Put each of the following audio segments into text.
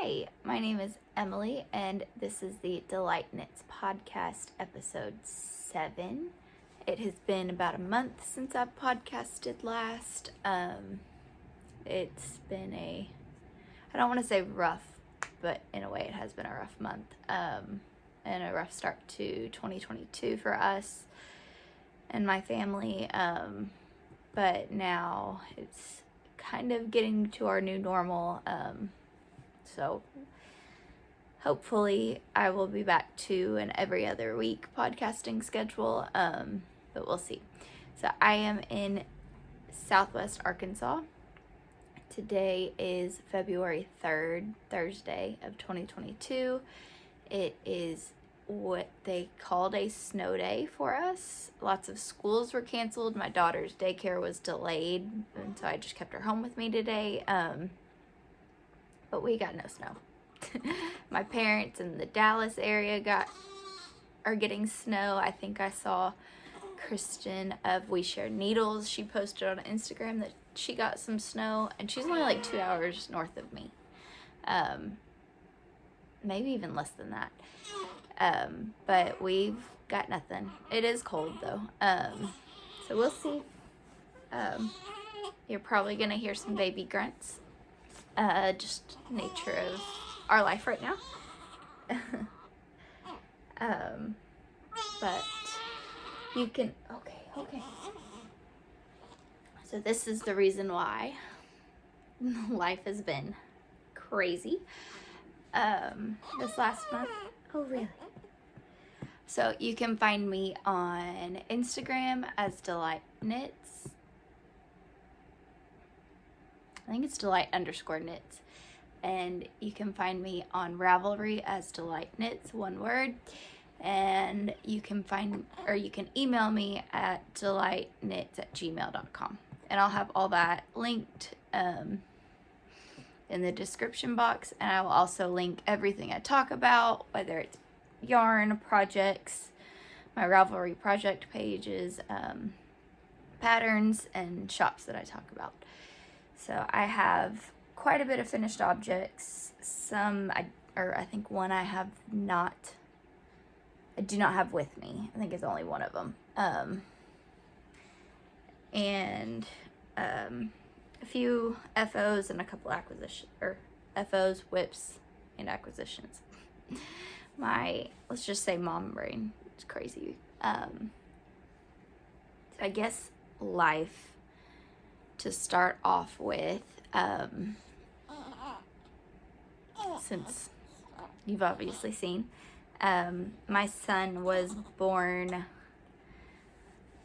Hi, my name is Emily, and this is the DelightKnits podcast, episode 7. It has been about a month since I podcasted last. It's been I don't want to say rough, but in a way it has been a rough month, and a rough start to 2022 for us and my family, but now it's kind of getting to our new normal, so hopefully I will be back to an every other week podcasting schedule, but we'll see. So I am in Southwest Arkansas. Today is February 3rd, Thursday of 2022. It is what they called a snow day for us. Lots of schools were canceled. My daughter's daycare was delayed, and so I just kept her home with me today. But we got no snow. My parents in the Dallas area are getting snow. I think I saw Tristin of We Share Needles. She posted on Instagram that she got some snow, and she's only like 2 hours north of me. Maybe even less than that. But we've got nothing. It is cold though. So we'll see. You're probably gonna hear some baby grunts. Just nature of our life right now. But you can, okay. So this is the reason why life has been crazy. This last month. Oh, really? So you can find me on Instagram as DelightKnits. I think it's Delight_knits. And you can find me on Ravelry as DelightKnits, one word. And you can email me at delightKnits@gmail.com. And I'll have all that linked in the description box. And I will also link everything I talk about, whether it's yarn projects, my Ravelry project pages, patterns, and shops that I talk about. So I have quite a bit of finished objects. I think one I do not have with me. I think it's only one of them. And a few FOs and a couple FOs, whips, and acquisitions. Let's just say mom brain. It's crazy. So I guess life, to start off with, since you've obviously seen, my son was born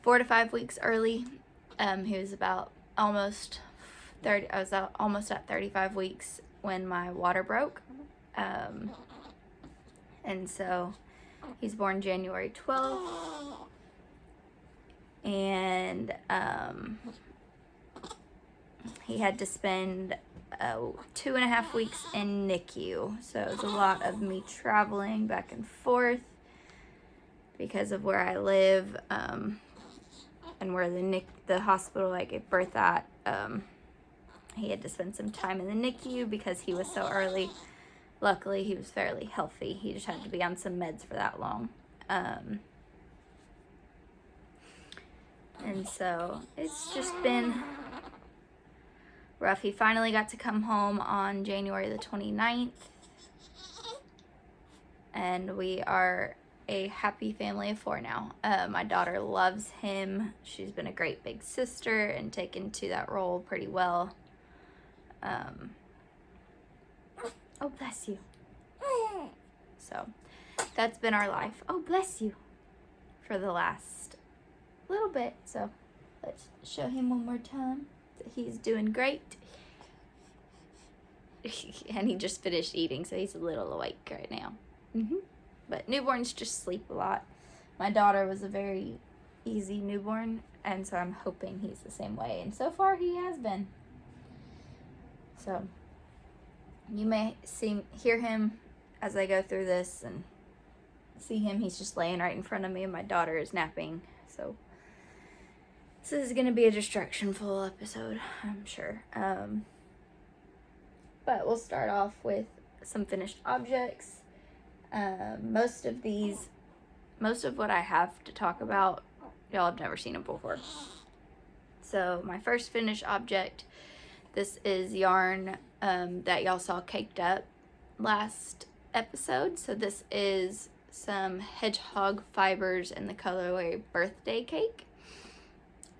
4 to 5 weeks early. He was about almost 30. I was almost at 35 weeks when my water broke. And so he's born January 12th. And he had to spend 2.5 weeks in NICU. So it was a lot of me traveling back and forth because of where I live, and where the hospital I gave birth at. He had to spend some time in the NICU because he was so early. Luckily, he was fairly healthy. He just had to be on some meds for that long. And so it's just been rough. He finally got to come home on January the 29th. And we are a happy family of 4 now. My daughter loves him. She's been a great big sister and taken to that role pretty well. Oh, bless you. So that's been our life. Oh, bless you. For the last little bit. So let's show him one more time. He's doing great. And he just finished eating, so he's a little awake right now. But newborns just sleep a lot. My daughter was a very easy newborn, and so I'm hoping he's the same way. And so far, he has been. So you may hear him as I go through this and see him. He's just laying right in front of me, and my daughter is napping. So this is going to be a distraction-full episode, I'm sure. But we'll start off with some finished objects. Most of what I have to talk about, y'all have never seen them before. So my first finished object, this is yarn that y'all saw caked up last episode. So this is some hedgehog fibers in the colorway Birthday Cake.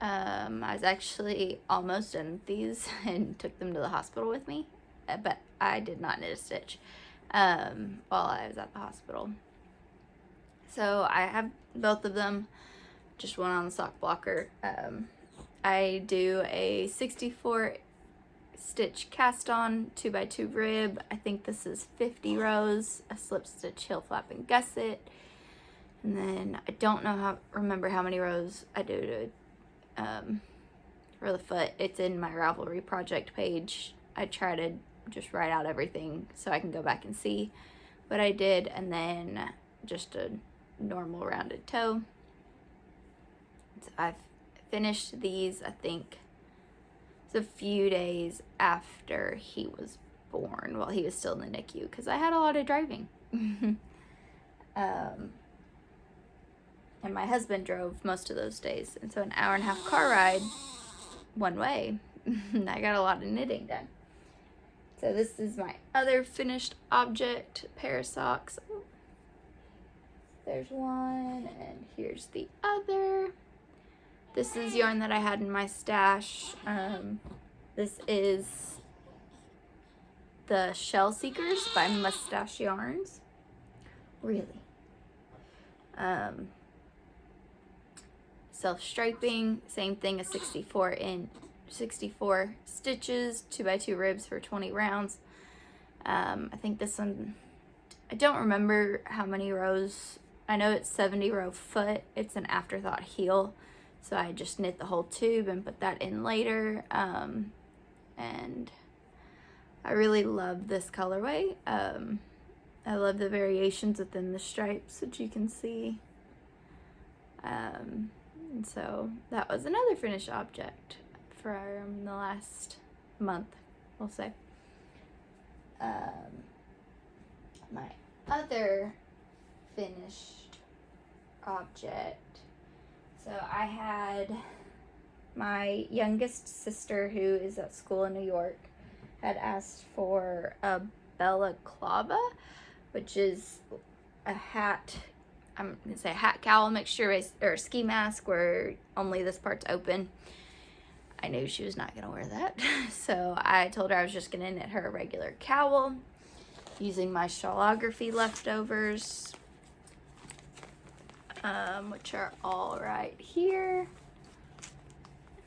I was actually almost done with these and took them to the hospital with me, but I did not knit a stitch while I was at the hospital. So I have both of them, just one on the sock blocker. I do a 64 stitch cast on 2x2 rib. I think this is 50 rows, a slip stitch heel flap and gusset, and then I don't remember how many rows I do to for the foot. It's in my Ravelry project page. I try to just write out everything so I can go back and see what I did, and then just a normal rounded toe. So I've finished these, I think it's a few days after he was born, while he was still in the NICU, because I had a lot of driving. And my husband drove most of those days, and so an hour and a half car ride one way. I got a lot of knitting done. So this is my other finished object, pair of socks. Oh, there's one, and here's the other. This is yarn that I had in my stash. This is the Shell Seekers by Mustache Yarns. Really. Self-striping, same thing as 64 stitches, 2x2 ribs for 20 rounds. I think this one, I don't remember how many rows. I know it's 70 row foot. It's an afterthought heel, so I just knit the whole tube and put that in later. And I really love this colorway. I love the variations within the stripes, which you can see. And so that was another finished object from the last month, we'll say. My other finished object, so I had my youngest sister, who is at school in New York, had asked for a balaclava, which is a hat, I'm going to say a hat cowl mixture, or a ski mask where only this part's open. I knew she was not going to wear that, so I told her I was just going to knit her a regular cowl using my Shawlography leftovers, which are all right here.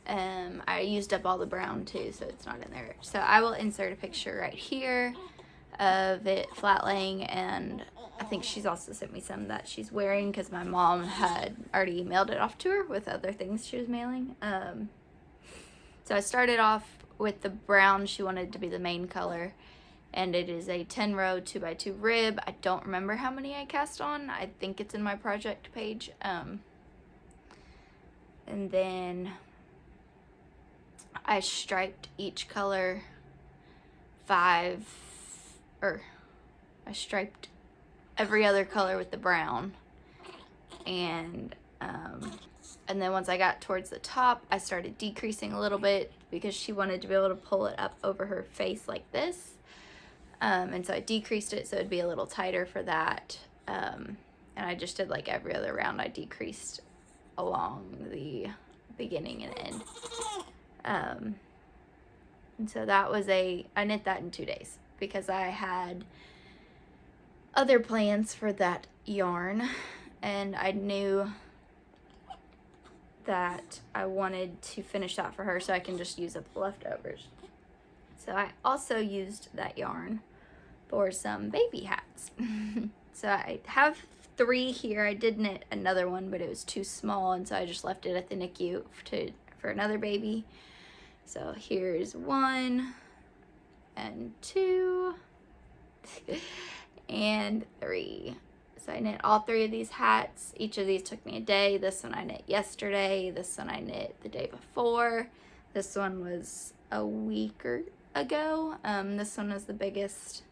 I used up all the brown too, so it's not in there. So I will insert a picture right here of it flat laying, and I think she's also sent me some that she's wearing because my mom had already mailed it off to her with other things she was mailing. So I started off with the brown. She wanted to be the main color, and it is a 10 row 2x2 rib. I don't remember how many I cast on. I think it's in my project page. And then I striped each color I striped every other color with the brown, and then once I got towards the top, I started decreasing a little bit because she wanted to be able to pull it up over her face like this, and so I decreased it so it'd be a little tighter for that, and I just did like every other round. I decreased along the beginning and end, and so that was I knit that in 2 days because I had other plans for that yarn, and I knew that I wanted to finish that for her so I can just use up the leftovers. So I also used that yarn for some baby hats. So I have 3 here. I did knit another one, but it was too small, and so I just left it at the NICU for another baby. So here's 1 and 2 and 3. So I knit all 3 of these hats. Each of these took me a day. This one I knit yesterday. This one I knit the day before. This one was a week ago. This one was the biggest.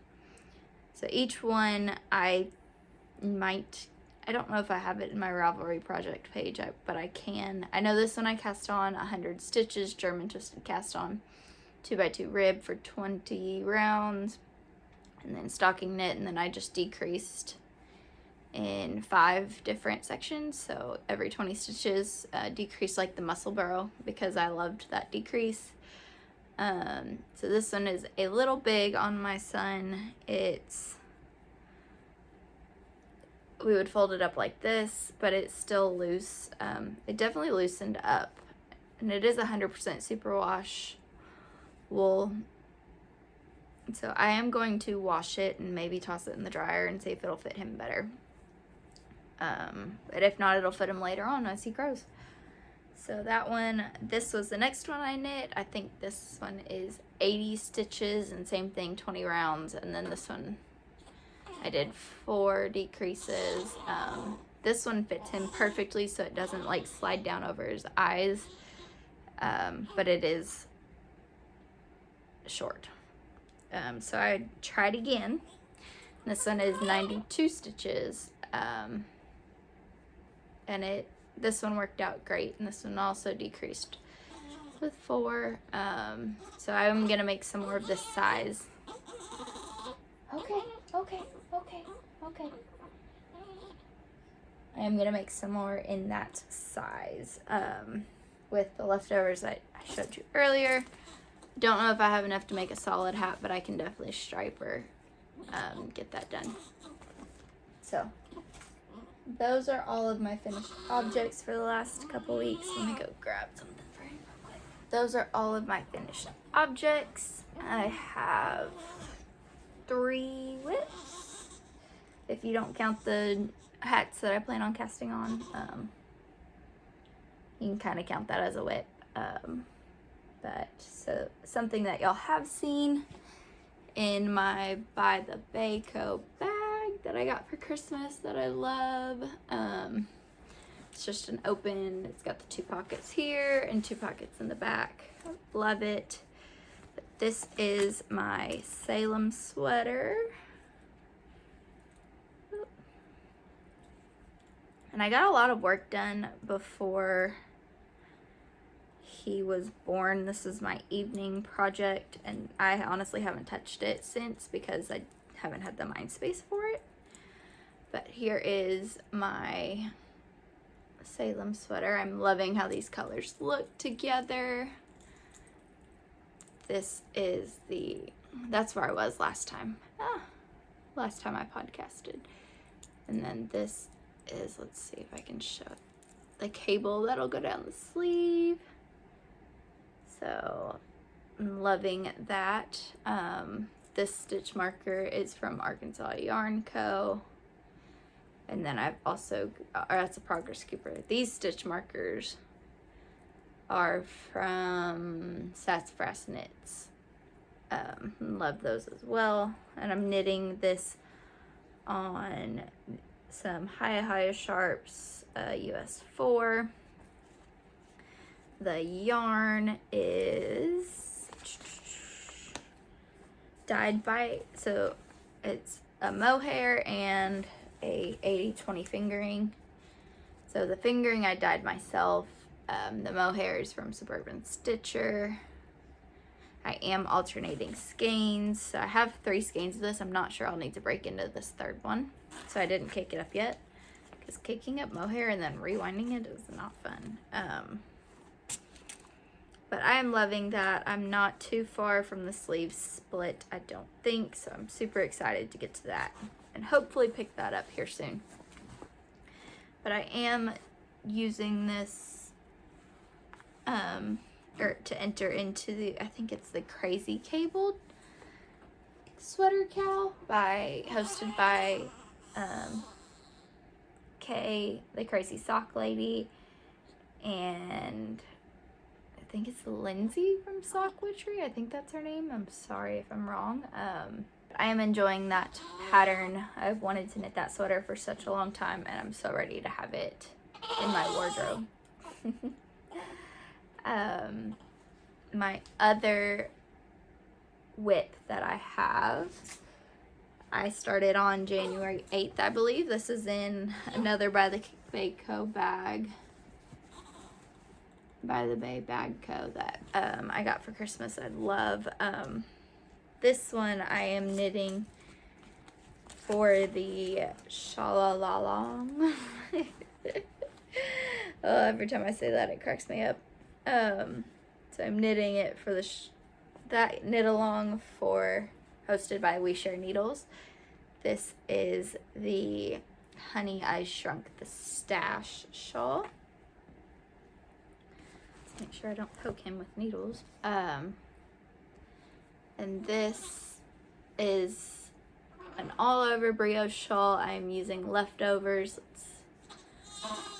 So each one I don't know if I have it in my Ravelry project page, but I can. I know this one I cast on 100 stitches, German twisted cast on, 2x2 rib for 20 rounds, and then stocking knit, and then I just decreased in 5 different sections, so every 20 stitches decreased like the muscle burrow because I loved that decrease. So this one is a little big on my son. We would fold it up like this, but it's still loose. It definitely loosened up, and it is 100% superwash wool. So I am going to wash it and maybe toss it in the dryer and see if it'll fit him better. But if not, it'll fit him later on as he grows. So that one, this was the next one I knit. I think this one is 80 stitches and same thing, 20 rounds. And then this one, I did 4 decreases. This one fits him perfectly so it doesn't like slide down over his eyes. But it is short. So I tried again. This one is 92 stitches. And this one worked out great, and this one also decreased with 4. So I'm gonna make some more of this size. Okay. I am gonna make some more in that size with the leftovers that I showed you earlier. Don't know if I have enough to make a solid hat, but I can definitely stripe or get that done. So those are all of my finished objects for the last couple weeks. Let me go grab something for him real quick. Those are all of my finished objects. I have 3 whips, if you don't count the hats that I plan on casting on. You can kind of count that as a whip. But so something that y'all have seen in my By the Bayco bag that I got for Christmas that I love. It's just an open, it's got the 2 pockets here and 2 pockets in the back. Love it. But this is my Salem sweater. And I got a lot of work done before he was born. This is my evening project, and I honestly haven't touched it since because I haven't had the mind space for it. But here is my Salem sweater. I'm loving how these colors look together. This is that's where I was last time. Last time I podcasted. And then this is, let's see if I can show it, the cable that'll go down the sleeve. So I'm loving that. This stitch marker is from ArkansasYarnCo. And then I've also, that's a progress keeper. These stitch markers are from Sassafras Knits. Love those as well. And I'm knitting this on some Hiya Sharps US 4. The yarn is dyed by, so it's a mohair and a 80/20 fingering. So the fingering I dyed myself. The mohair is from Suburban Stitcher. I am alternating skeins. So I have 3 skeins of this. I'm not sure I'll need to break into this 3rd one. So I didn't kick it up yet, because kicking up mohair and then rewinding it is not fun. But I am loving that. I'm not too far from the sleeve split, I don't think, so I'm super excited to get to that and hopefully pick that up here soon. But I am using this to enter into the, I think it's the Crazy Cabled Sweater Cowl hosted by Kay, the Crazy Sock Lady, and I think it's Lindsay from Sock Witchery. I think that's her name. I'm sorry if I'm wrong. I am enjoying that pattern. I've wanted to knit that sweater for such a long time, and I'm so ready to have it in my wardrobe. My other whip that I have, I started on January 8th, I believe. This is in another By the Bay Co bag. By the Bay Bag Co. that I got for Christmas. I love. This one I am knitting for the Shawl. Oh, every time I say that, it cracks me up. So I'm knitting it for that knit along for hosted by We Share Needles. This is the Honey I Shrunk the Stash shawl. Let's make sure I don't poke him with needles. And this is an all over brioche shawl. I'm using leftovers.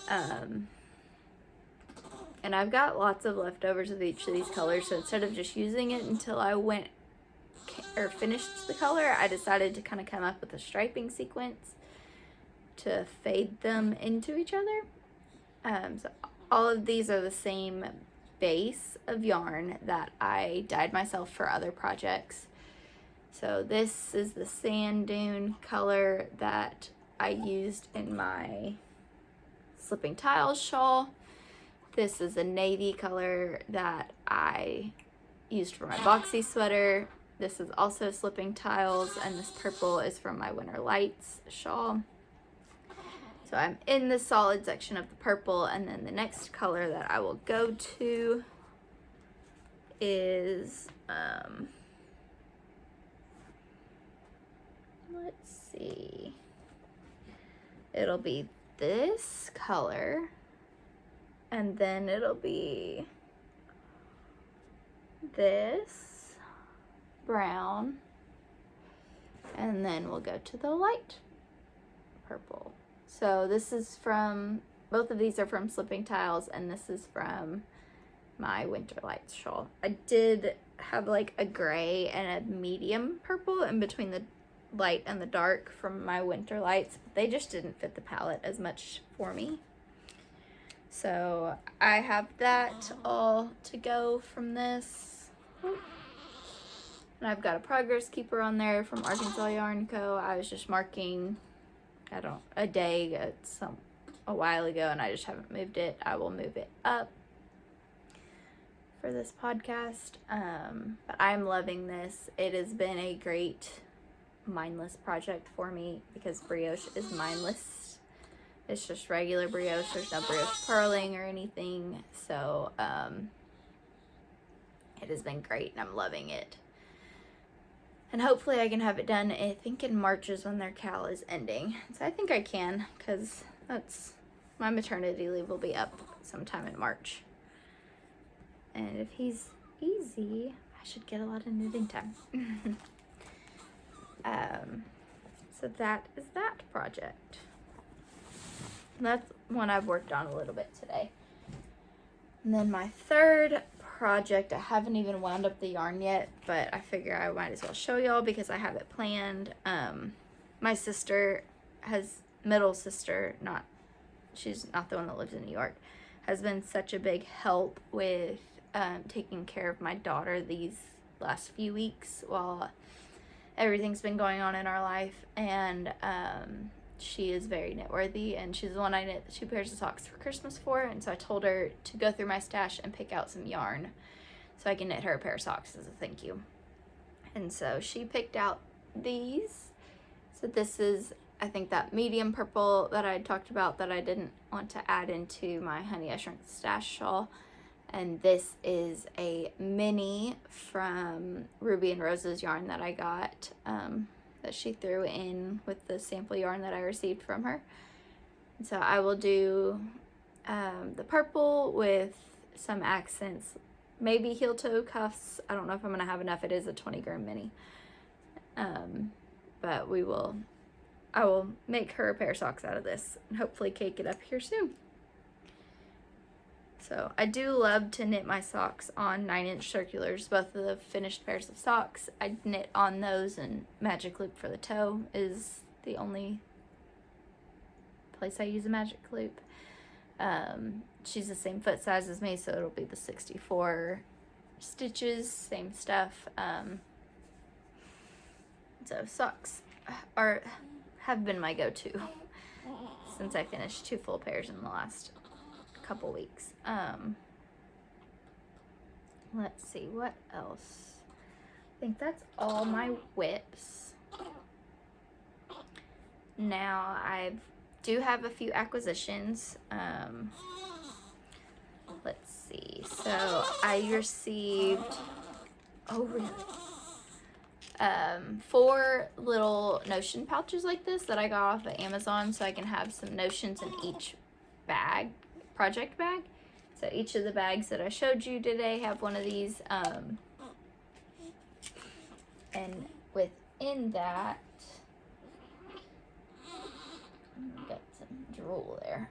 And I've got lots of leftovers of each of these colors, so instead of just using it until I finished the color, I decided to kind of come up with a striping sequence to fade them into each other. So all of these are the same base of yarn that I dyed myself for other projects. So this is the sand dune color that I used in my Slipping Tiles shawl. This is a navy color that I used for my boxy sweater. This is also Slipping Tiles, and this purple is from my Winter Lights shawl. So I'm in the solid section of the purple, and then the next color that I will go to is, let's see, it'll be this color, and then it'll be this brown, and then we'll go to the light purple. So this is from, both of these are from Slipping Tiles, and this is from my Winter Lights shawl. I did have like a gray and a medium purple in between the light and the dark from my Winter Lights, but they just didn't fit the palette as much for me. So I have that all to go from this. And I've got a progress keeper on there from ArkansasYarnCo. I was just marking, a day a while ago, and I just haven't moved it. I will move it up for this podcast. But I'm loving this. It has been a great mindless project for me because brioche is mindless. It's just regular brioche. There's no brioche purling or anything. So it has been great, and I'm loving it. And hopefully I can have it done, I think in March is when their Cowl is ending. So I think I can, because my maternity leave will be up sometime in March. And if he's easy, I should get a lot of knitting time. So that is that project. And that's one I've worked on a little bit today. And then my third project, I haven't even wound up the yarn yet, but I figure I might as well show y'all because I have it planned. My sister middle sister, she's not the one that lives in New York, has been such a big help with taking care of my daughter these last few weeks while everything's been going on in our life. And she is very knitworthy, and she's the one I knit 2 pairs of socks for Christmas for, and so I told her to go through my stash and pick out some yarn so I can knit her a pair of socks as a thank you. And so she picked out these. So this is, I think, that medium purple that I talked about that I didn't want to add into my Honey I Shrunk the Stash shawl. And this is a mini from Ruby and Rose's yarn that I got, that she threw in with the sample yarn that I received from her. And so I will do the purple with some accents, maybe heel toe cuffs. I don't know if I'm going to have enough. It is a 20 gram mini. But I will make her a pair of socks out of this and hopefully cake it up here soon. So I do love to knit my socks on 9-inch circulars, both of the finished pairs of socks. I knit on those, and Magic Loop for the toe is the only place I use a Magic Loop. She's the same foot size as me, so it'll be the 64 stitches, same stuff. So socks have been my go-to since I finished 2 full pairs in the last couple weeks. Let's see, what else? I think that's all my whips. Now I do have a few acquisitions. Let's see. So I received, oh really? 4 little notion pouches like this that I got off of Amazon, so I can have some notions in each bag, project bag. So each of the bags that I showed you today have one of these, and within that, got some drool there.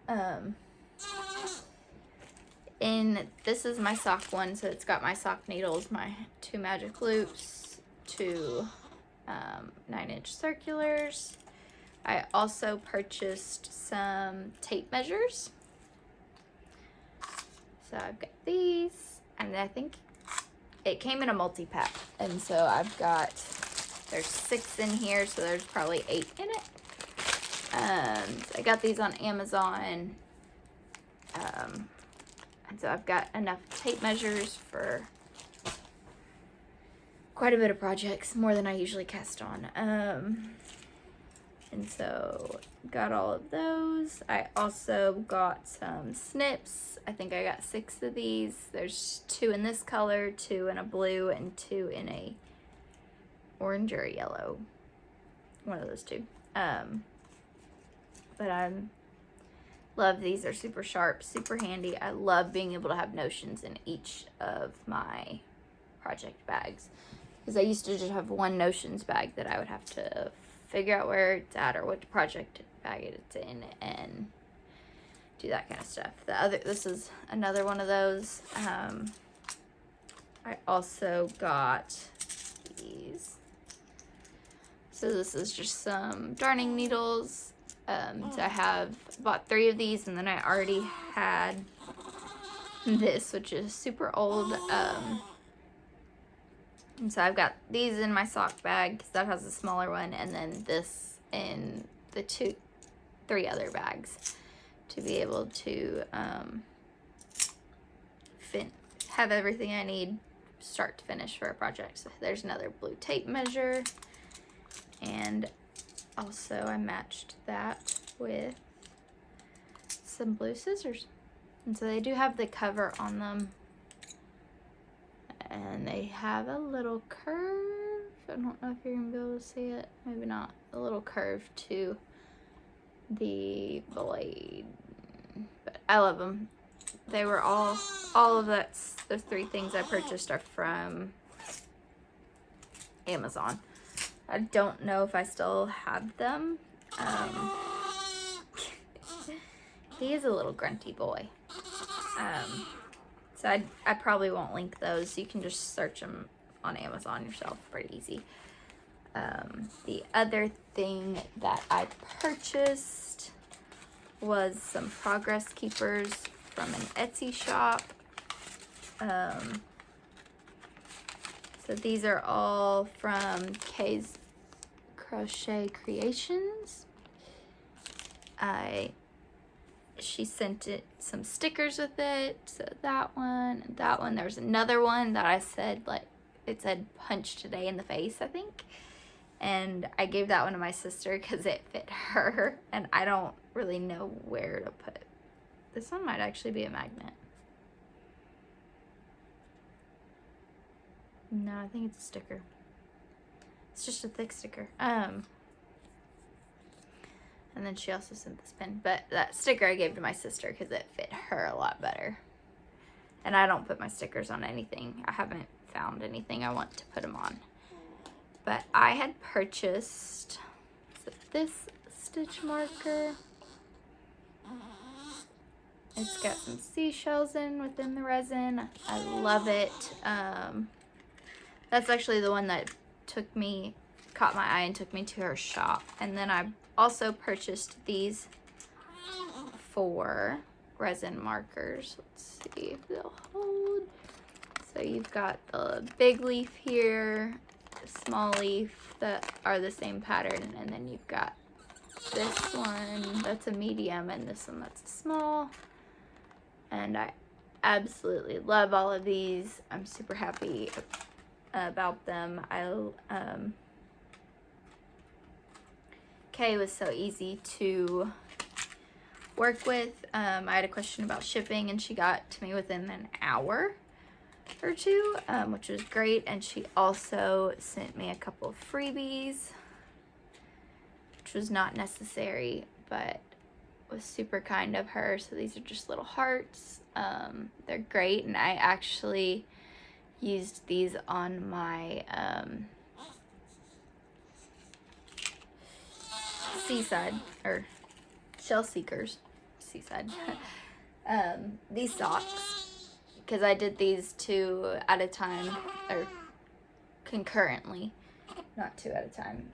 And this is my sock one, so it's got my sock needles, my 2 magic loops, 2 9-inch circulars. I also purchased some tape measures. So I've got these, and I think it came in a multi-pack. And so I've got, there's 6 in here, so there's probably 8 in it. I got these on Amazon. And so I've got enough tape measures for quite a bit of projects, more than I usually cast on. And so got all of those. I also got some snips. I think I got 6 of these. There's 2 in this color, 2 in a blue, and 2 in a orange or a yellow. One of those 2. But I love these. They're super sharp, super handy. I love being able to have notions in each of my project bags, because I used to just have one notions bag that I would have to figure out where it's at or what project bag it's in and do that kind of stuff. This is another one of those. I also got these. So this is just some darning needles. So I bought 3 of these, and then I already had this, which is super old. And so I've got these in my sock bag, because that has a smaller one, and then this in the 3 other bags to be able to have everything I need start to finish for a project. So there's another blue tape measure, and also I matched that with some blue scissors. And so they do have the cover on them, and they have a little curve. I don't know if you're gonna be able to see it, maybe not. A little curve to the blade, but I love them. They were all of those 3 things I purchased are from Amazon. I don't know if I still have them. He is a little grunty boy. So I probably won't link those. You can just search them on Amazon yourself, pretty easy. The other thing that I purchased was some progress keepers from an Etsy shop. So these are all from Kay's Crochet Creations. She sent it some stickers with it. So that one, and that one. There's another one that I said, like, it said punch today in the face, I think. And I gave that one to my sister because it fit her, and I don't really know where to put it. This one might actually be a magnet. No, I think it's a sticker. It's just a thick sticker. And then she also sent this pin. But that sticker I gave to my sister because it fit her a lot better. And I don't put my stickers on anything. I haven't found anything I want to put them on. But I had purchased this stitch marker. It's got some seashells within the resin. I love it. That's actually the one that caught my eye and took me to her shop. And then I also purchased these 4 resin markers. Let's see if they'll hold. So you've got the big leaf here, small leaf that are the same pattern, and then you've got this one that's a medium and this one that's a small. And I absolutely love all of these. I'm super happy about them. Kay was so easy to work with. I had a question about shipping and she got to me within an hour or two, which was great. And she also sent me a couple of freebies, which was not necessary, but was super kind of her. So these are just little hearts. They're great, and I actually used these on my seaside, or shell seekers, seaside, these socks, because I did these 2 at a time, or concurrently, not 2 at a time.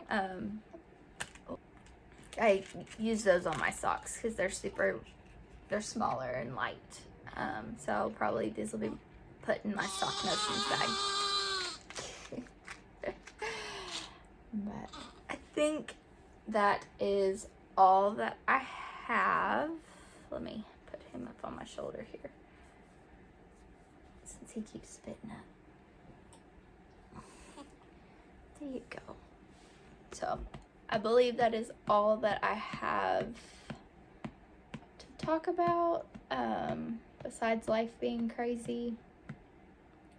I use those on my socks because they're smaller and light. So probably these will be put in my sock notions bag. But I think that is all that I have. Let me put him up on my shoulder here, since he keeps spitting up. There you go. So I believe that is all that I have to talk about, besides life being crazy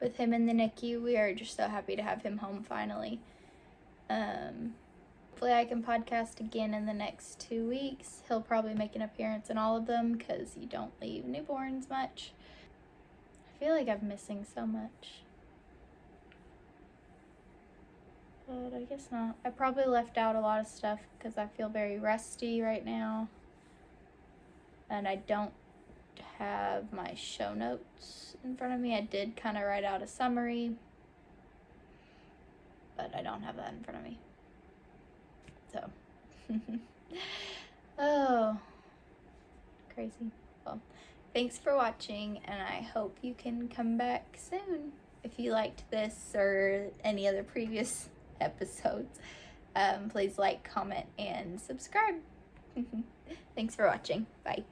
with him in the NICU. We are just so happy to have him home finally. Hopefully I can podcast again in the next 2 weeks. He'll probably make an appearance in all of them because you don't leave newborns much. I feel like I'm missing so much, but I guess not. I probably left out a lot of stuff because I feel very rusty right now. And I don't have my show notes in front of me. I did kind of write out a summary, but I don't have that in front of me. So, oh, crazy. Well, thanks for watching, and I hope you can come back soon. If you liked this or any other previous episodes, please like, comment, and subscribe. Thanks for watching. Bye.